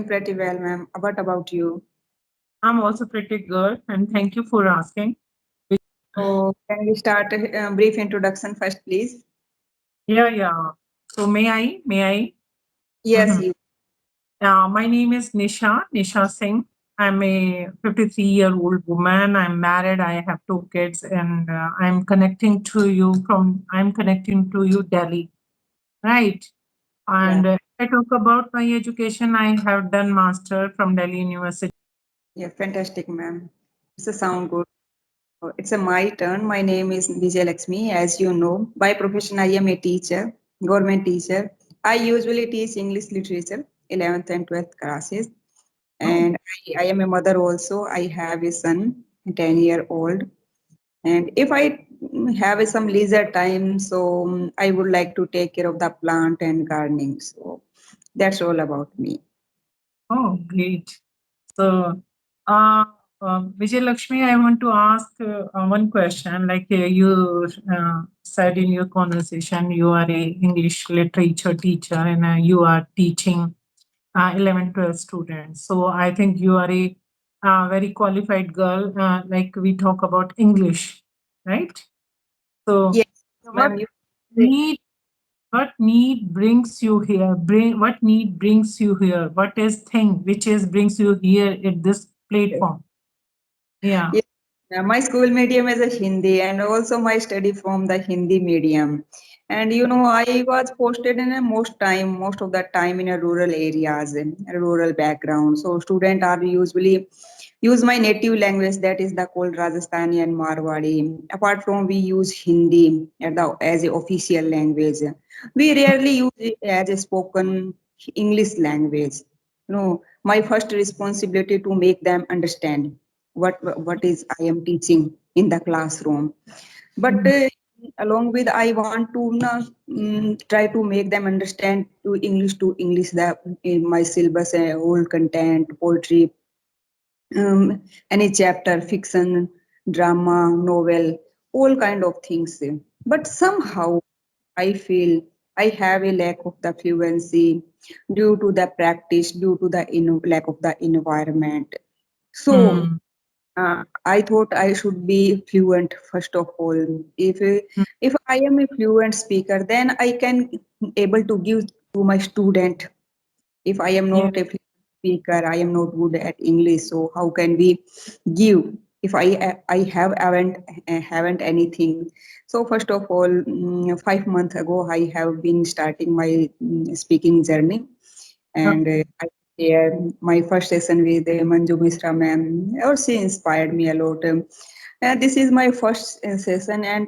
doing pretty well, ma'am. What about you? I'm also pretty good, and thank you for asking. So, can we start a brief introduction first, please? Yeah, yeah. So may I? May I? Yes, Mhm. you. My name is Nisha Singh. I'm a 53-year-old woman. I'm married. I have two kids, and I'm connecting to you, Delhi, right? Yeah, And I talk about my education. I have done master from Delhi University. yeah, fantastic, ma'am. It's a sound good. It's a my turn. My name is Vijay Lakshmi. As you know, by profession, I am a teacher, government teacher. I usually teach English literature, 11th and 12th classes. Oh, And I am a mother also. I have a son, 10-year-old. And if I have some leisure time, so I would like to take care of the plant and gardening. So that's all about me. oh, great. So, uh, Vijay Lakshmi, I want to ask one question. Like you said in your conversation, you are a English literature teacher and you are teaching 11, 12 students. So I think you are a very qualified girl. Like we talk about English, right? So, Yes, what ma'am. You say. need what need brings you here? What need brings you here? What is thing which is brings you here at this platform? Yeah. Yes. My school medium is a Hindi, and also my study from the Hindi medium. And I was posted in most of the time in a rural areas, in a rural background. So students are usually use my native language, that is the called Rajasthani and Marwadi. Apart from we use Hindi as a official language, we rarely use it as a spoken English language. My first responsibility to make them understand what is I am teaching in the classroom. But Mm. along with I want to try to make them understand to English that in my syllabus, whole content, poetry, any chapter, fiction, drama, novel, all kind of things. But somehow I feel I have a lack of the fluency due to the practice, due to the lack of the environment. So Mm. I thought I should be fluent first of all. If I am a fluent speaker, then I can able to give to my student. If I am Yeah. not a speaker, I am not good at English, so how can we give if I haven't anything. So first of all, 5 months ago I have been starting my speaking journey, and Okay. I share my first session with Manju Mishra ma'am, or she inspired me a lot. This is my first session, and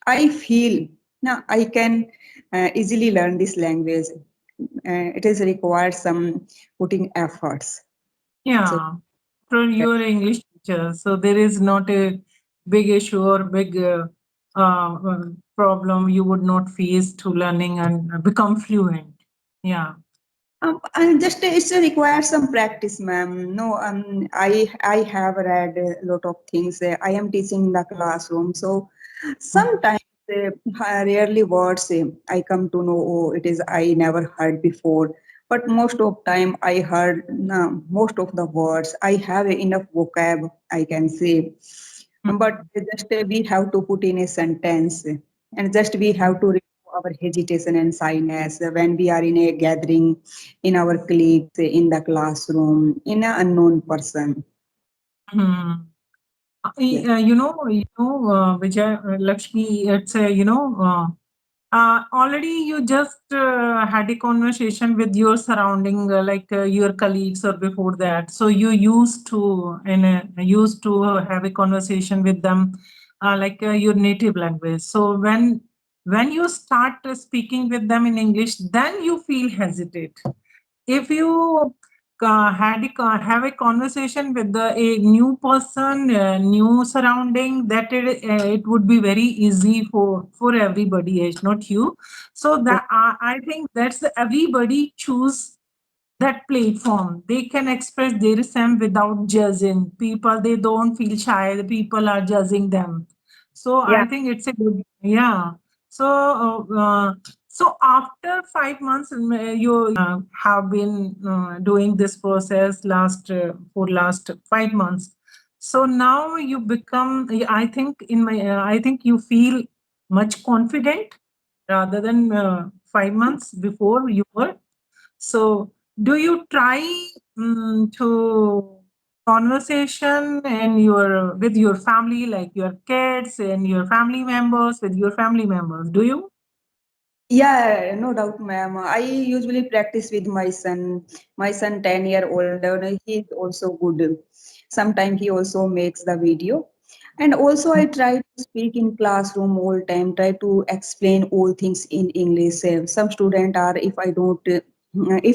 I feel now I can easily learn this language. It is required some putting efforts. So Yeah. So you are an English teacher, so there is not a big issue or big problem you would not face to learning and become fluent. Yeah. and just it's required some practice, ma'am. No, I have read a lot of things. I am teaching in the classroom, so Mm. sometimes rarely words I come to know. Oh, it is I never heard before. But most of time I heard most of the words. I have enough vocab, I can say, but Mm. just we have to put in a sentence, and just we have to remove our hesitation and shyness when we are in a gathering, in our colleagues, in the classroom, in an unknown person. Mm. Yes. Vijay Lakshmi, it's already you just had a conversation with your surrounding, like your colleagues or before that. So you used to have a conversation with them, like your native language. So when you start speaking with them in English, then you feel hesitate. If you have a conversation with a new person, new surrounding, that it would be very easy for everybody, it's not you. So that I think that's everybody choose that platform. They can express their self without judging people. They don't feel shy. The people are judging them. So Yeah. I think it's a good, yeah. So So after 5 months, you have been doing this process last 5 months. So now you become. I think I think you feel much confident rather than 5 months before you were. So do you try to conversation and your with your family, like your kids and your family members, with your family members? Do you? Yeah, no doubt, ma'am. I usually practice with my son. My son, 10-year-old, he's also good. Sometimes he also makes the video. And also I try to speak in classroom all time, try to explain all things in English. Some student are, if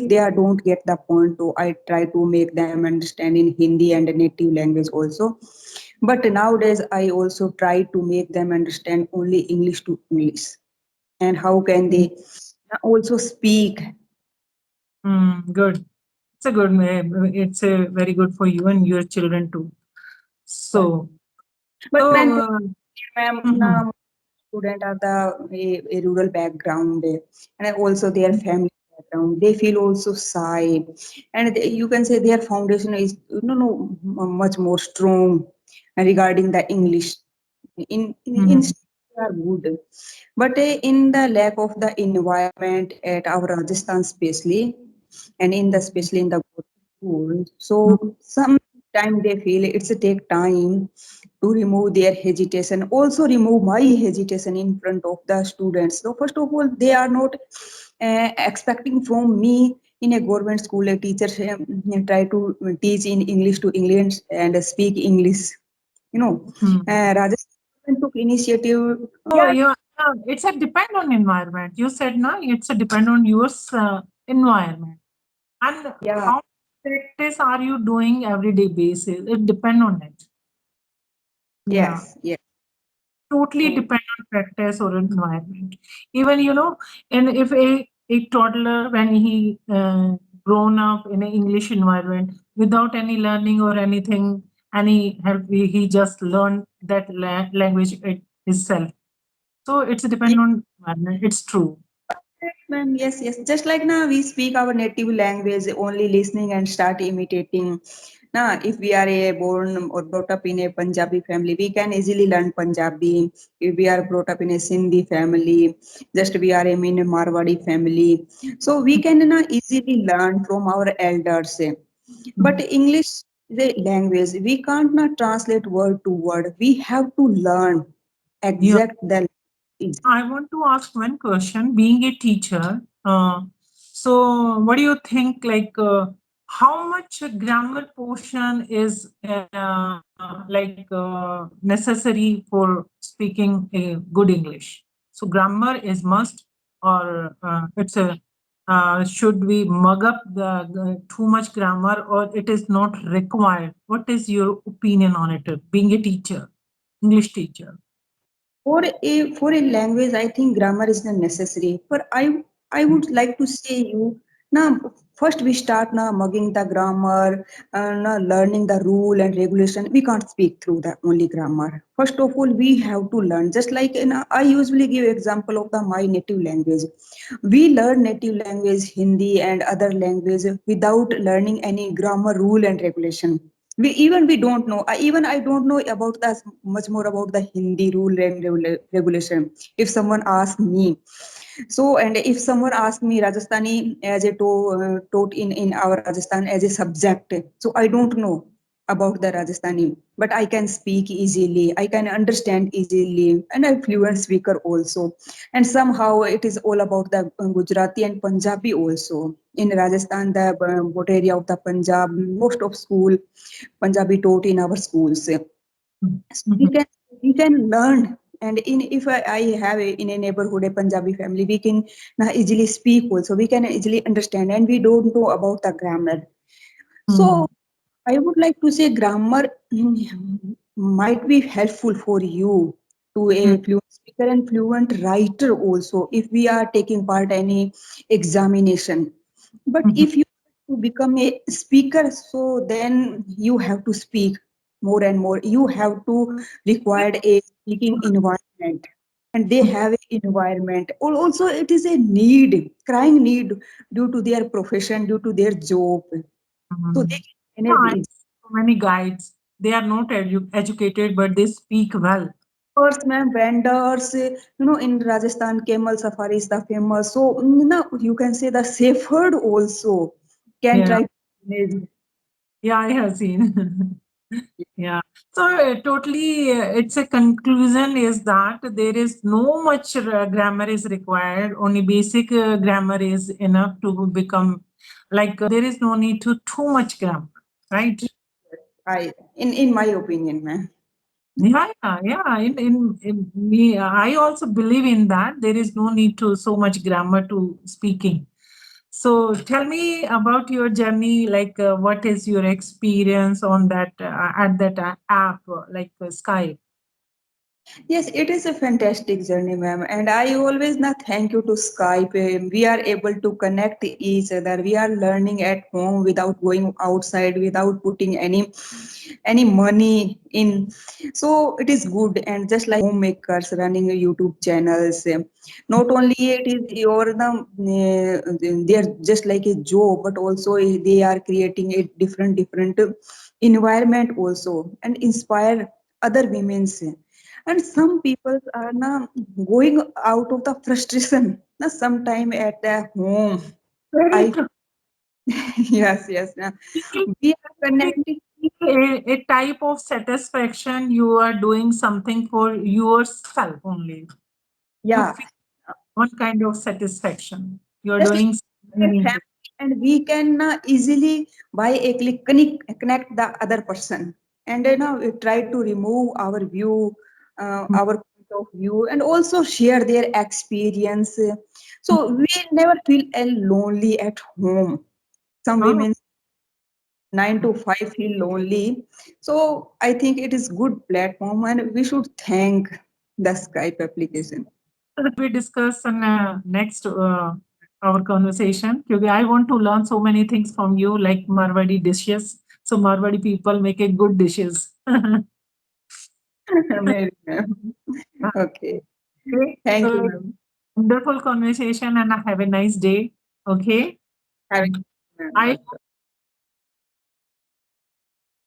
they are don't get the point, so I try to make them understand in Hindi and native language also. But nowadays I also try to make them understand only English to English, and how can they also speak. Good. It's a good. It's a very good for you and your children too. Yeah. So, But so. when ma'am, Mhm, now student are a rural background, and also their family background, they feel also shy, and you can say their foundation is much more strong regarding the English. In mhm, they are good, but in the lack of the environment at our Rajasthan especially, and in the especially in the school, so sometimes they feel it's a take time to remove their hesitation, also remove my hesitation in front of the students. So first of all, they are not expecting from me in a government school a teacher try to teach in English to English and speak English, you know. mhm. Rajasthan took initiative. So Yeah, it's a depend on environment. You said no, it's a depend on your environment. And yeah, how practice are you doing everyday basis? It depend on it. Yeah. yes, yes. Totally So depend on practice or environment. Even and if a toddler when he grown up in an English environment without any learning or anything, any help, he just learned that language itself. So it's depend on environment. It's true. yes, ma'am, yes, yes. Just like now, we speak our native language, only listening and start imitating. Now, if we are born or brought up in a Punjabi family, we can easily learn Punjabi. If we are brought up in a Sindhi family, just we are in a Marwadi family, so we can now easily learn from our elders. But Mhm. English is a language. We can't not translate word to word. We have to learn Yeah. exact the language. I want to ask one question. Being a teacher, so what do you think? Like, how much grammar portion is necessary for speaking a good English? So grammar is must, or it's a should we mug up the too much grammar, or it is not required? What is your opinion on it? Being a teacher, English teacher. For a language, I think grammar is not necessary. But I would like to say you now. First, we start now mugging the grammar, now learning the rule and regulation. We can't speak through the only grammar. First of all, we have to learn. Just like I usually give example of the my native language. We learn native language Hindi and other language without learning any grammar rule and regulation. We don't know. I don't know about the much more about the Hindi rule and regulation. If someone asks me, so, and if someone asks me Rajasthani as a taught in our Rajasthan as a subject, so I don't know about the Rajasthani, but I can speak easily, I can understand easily, and I'm fluent speaker also. And somehow it is all about the Gujarati and Punjabi also. In Rajasthan, the what area of the Punjab, most of school Punjabi taught in our schools. So Mhm. we can learn, and in if I have in a neighborhood a Punjabi family, we can now easily speak also. We can easily understand, and we don't know about the grammar. So Mhm. I would like to say grammar might be helpful for you to a fluent speaker and fluent writer also if we are taking part any examination. But Mhm. if you to become a speaker, so then you have to speak more and more. You have to require a speaking environment. and they have an environment. Also, it is a need, crying need due to their profession, due to their job. So Mhm. they can Yeah, manage I it. so many guides. They are not educated, but they speak well. First, ma'am, vendors, in Rajasthan, camel safari is the famous. So, you can say the shepherd also can Yeah, try to manage. yeah, I have seen. Yeah. So totally, it's a conclusion is that there is no much grammar is required. Only basic grammar is enough to become like there is no need to too much grammar, right? In my opinion, ma'am. Yeah, yeah, yeah. In me, I also believe in that. There is no need to so much grammar to speaking. So tell me about your journey. Like, what is your experience on that at that app, like Skype? Yes, it is a fantastic journey, ma'am. And I always not thank you to Skype. We are able to connect each other. We are learning at home without going outside, without putting any money in. So it is good. And just like homemakers running a YouTube channels, not only it is they are just like a job, but also they are creating a different environment also and inspire other women's. And some people are now going out of the frustration now sometime at their home. Very I true. yes, now we are We connecting. feel a type of satisfaction you are doing something for yourself only. You Yeah, feel one kind of satisfaction. You're just like doing a something meaningful. family, and we can easily by a click connect the other person, and we try to remove our view, our point of view, and also share their experience. So we never feel lonely at home. Some Oh, women 9 to 5 feel lonely. So I think it is good platform and we should thank the Skype application. we discuss in next our conversation. Because I want to learn so many things from you, like Marwadi dishes. So Marwadi people make a good dishes. Maybe, ma'am. Okay. Okay, Thank you, so ma'am. wonderful conversation and have a nice day. Okay, Have a good I one.